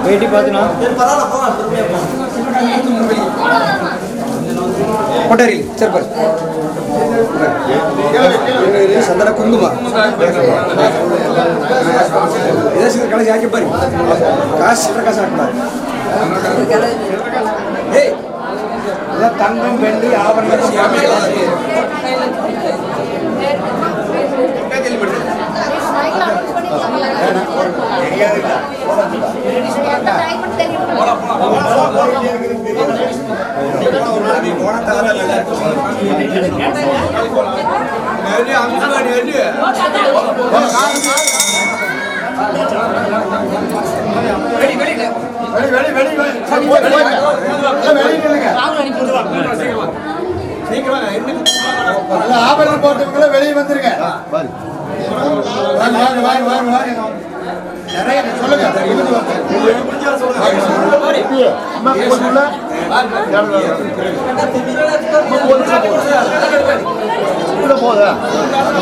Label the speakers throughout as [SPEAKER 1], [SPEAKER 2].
[SPEAKER 1] பேட்டி பார்த்துனா கொட்டாரி சரி சந்தன குங்குமா ஏதாச்சும் கலை ஆக்கி பாரு காசு காசு ஆக்கலாம் ஏய் தங்கம் வெள்ளி ஆவரணம்
[SPEAKER 2] ஆபரணம் போட்டவங்கள வெளியே வந்துருங்க. சொல்லுங்க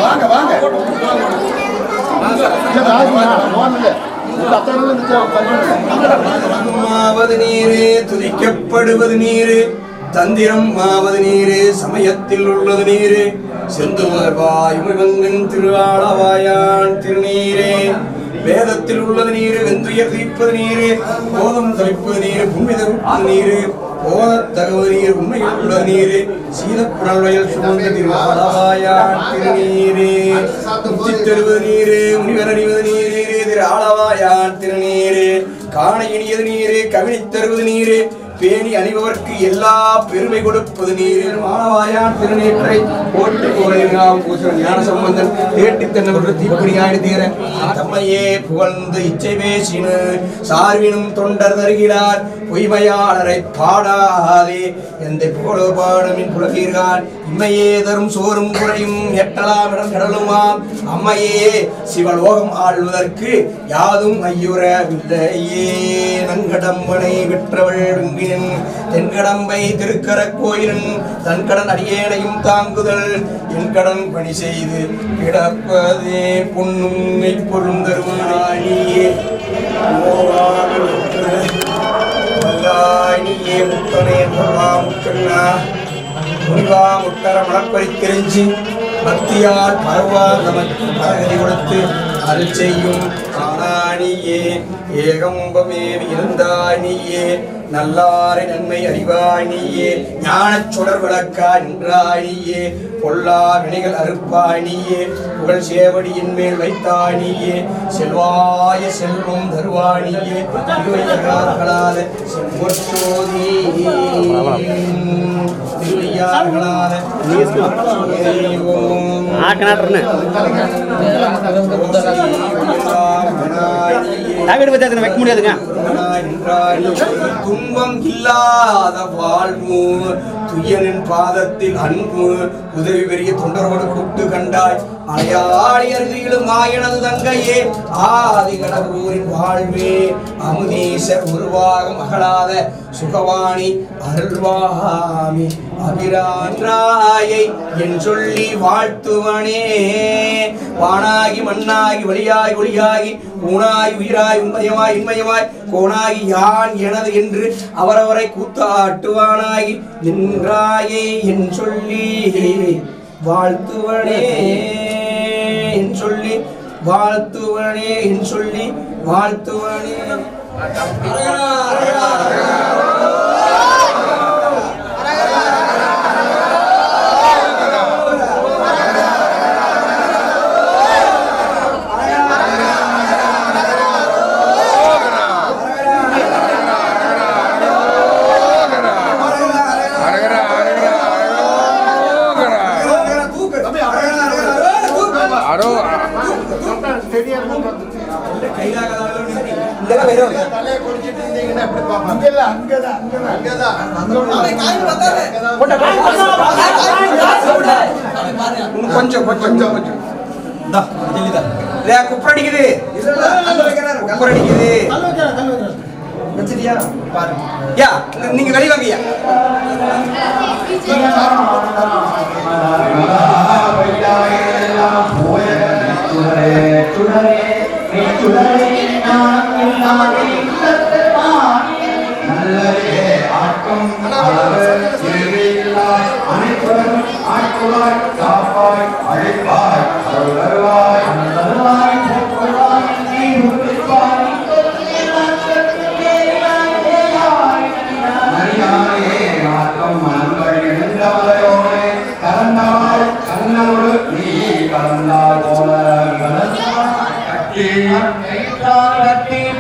[SPEAKER 2] வாங்க வாங்க
[SPEAKER 1] மாவது நீரே துதிக்கப்படுவது நீரு தந்திரம் மாவது நீரு சமயத்தில் உள்ளது நீரு செந்துமர்வாயுமங்கன் திருவாளவாயான் திருநீரே வேதத்தில் உள்ளது நீரு வெந்துயர் தீர்ப்பது நீரு போதம் தவிப்பது நீரு பூமி தவிப்பது நீரு போதத்தகவு நீர் உண்மையில் உள்ளது நீரு சீதப்புணல் வயல் சுமந்த திருவாளவாயான் திருநீரே முத்தி தருவது நீரு முனிவர் அணிவது நீரே திரு ஆளவாயான் திருநீரே காண இனியது நீரு கவினி தருவது நீரு பேணி அணிபவர்க்கு எல்லா பெருமை கொடுப்பது நீர் மாணவாயான் திருநீற்றை போட்டு போகிறாம் ஞான சம்பந்தன் தேட்டி தன்னவர்கள் தீப்பணியாடி தீர தம்மையே புகழ்ந்து இச்சை பேசினு சார்வினும் தொண்டர் தருகிறார் பொய்மையாளரை பாடாதே எந்த புகழோ பாடமின் புலகீர்கள் இம்மையே தரும் சோறும் குறையும் எட்டலாம் இடம் கடலுமாம் அம்மையே சிவலோகம் ஆழ்வதற்கு யாதும் ஐயுறவில்லையே நன்கடம்பனை விற்றவள் வெங்கினன் தென்கடம்பை திருக்கர கோயிலன் தன் கடன் அடியேனையும் தாங்குதல் என் கடன் பணி செய்து கிடப்பதே பொன்னுங்கை பொருந்தருவானியே வல்லானியே முத்தனே முக்கண்ணா முனிவா முத்தர மலப்பறி தெரிஞ்சு பக்தியால் பரவா நமக்கு பரகதி கொடுத்து அருள் செய்யும் ஆனானியே ஏகம்பமே இருந்தானியே நல்லாரை நன்மை அறிவாணியே ஞானச் சுடர் விளக்கா நின்றாணியே பொல்லா வினைகள் அறுப்பாணியே புகழ் சேவடியின் மேல் வைத்தாணியே செல்வாய செல்வம் தருவாணியே திருவையார்களாத செம்பொற்சோதி திருவையார்களாத
[SPEAKER 3] வைக்க முடியாதுங்க.
[SPEAKER 1] துன்பம் இல்லாத வாழ்வு துயனின் பாதத்தில் அன்பு உதவி பெரிய தொண்டரோடு கூட்டு கண்டாய் அலையாளி அருகிலும் ஆயனது தங்கையே ஆதி கடவுரின் வாழ்வே அமுதீசர் உருவாக மகளாத சுகவாணி அருள்வாமி அபிரான்றாயை என் சொல்லி வாழ்த்துவனே வானாகி மண்ணாகி வழியாய் ஒளியாகி ஊனாய் உயிராய் உண்மயமாய் இன்மயமாய் கோனாகி யான் எனது என்று அவரவரை கூத்தாட்டுவானாகி நின்றாயே என் சொல்லி வாழ்த்துவனே என் சொல்லி வாழ்த்துவனே என் சொல்லி வாழ்த்துவனே. கொஞ்சம் கொஞ்சம் குப்படிக்குது குப்படிக்குது நீங்க வெளி வாங்கய்யா.
[SPEAKER 2] சுடரே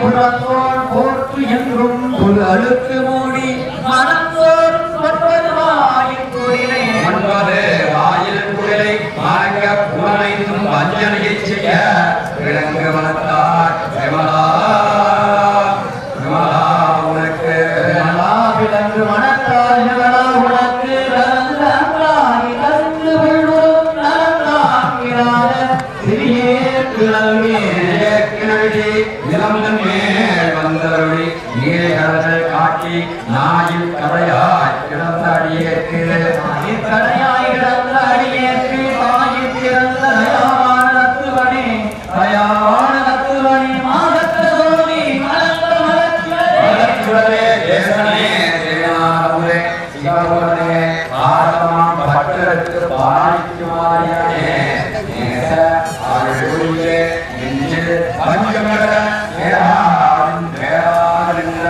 [SPEAKER 3] புறத்தோன் போற்று என்றும் புது அழுக்கு மூடி மனத்தோர் வாயில் குடிலை புலனைத்தும் வஞ்சனையை செய்ய விளங்கு மனத்தார் உனக்கு விளங்கு மனத்தார் உனக்கு சிறியே கிளவி வந்தருளி நீரை கடல் காட்டி நாயில் கதையாய் கிடந்த அடியேற்று கதையாய் கிடந்த அடியேற்று தாயில் கிடந்த தயாவான நத்துவனே மாதத்த சோதி மலர்ச்சுடரே தேசனே தேனாரமுரே சிவபுரனே ஆரமாம் பட்டருக்கு பாலிக்குமாரியானே நேச அருள்வே நெஞ்சில் பஞ்சமர பேரான் பேரான் என்ற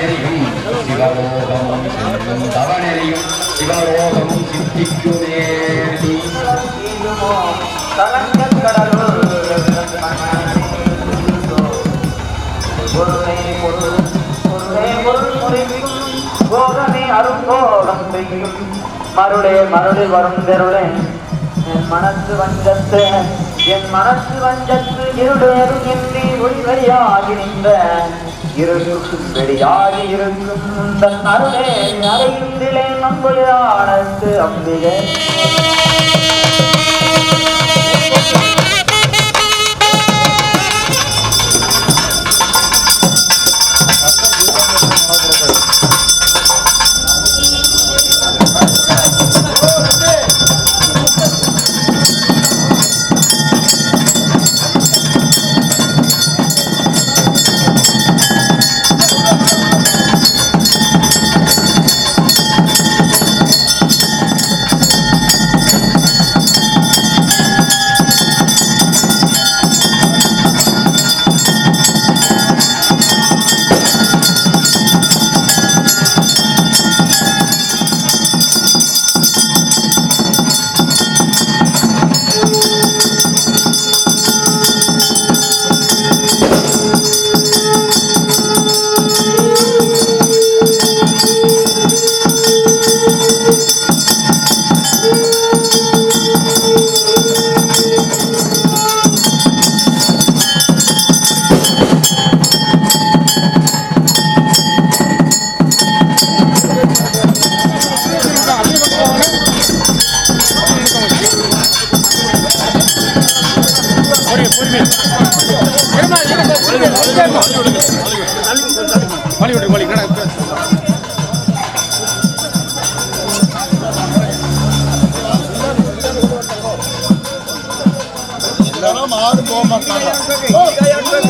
[SPEAKER 3] தவநெறியும் சிவலோகமும் செல்லும் தவநெறியும் சிவலோகமும் சித்திக்குமே
[SPEAKER 4] மருளே மருளி வரும் தெருளே என் மனசு வஞ்சத்து இருளேறும் என்று ஒளிவெளியாகி நின்ற இருளுக்கும் வெளியாகி இருக்கும் உந்தன் அருளே அறையிலே நம்புகிறானத்து அம்பிகை
[SPEAKER 2] ஆடு போக மாட்டாங்க.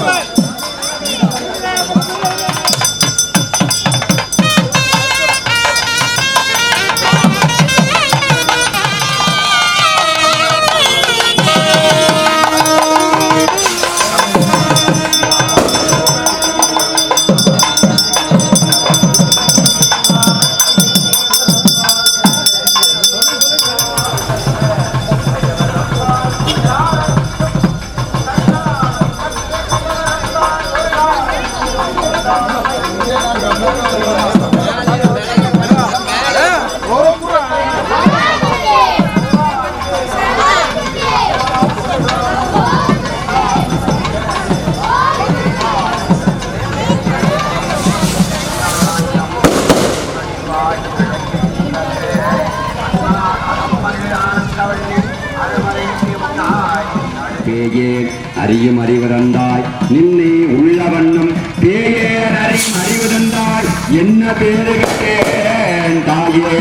[SPEAKER 3] அறியும் அறிவதந்தாய் நின்னை உள்ள வண்ணம் பேயேர் அறியும் அறிவதந்தாய் என்ன பேரு பெற்றேன் தாயே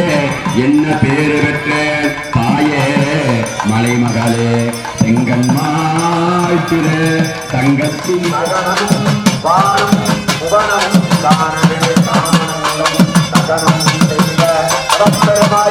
[SPEAKER 3] என்ன பேரு பெற்றேன் தாயே மலைமகளே செங்கன்மாய் திரு தங்கத்தின்
[SPEAKER 4] பெருமாய்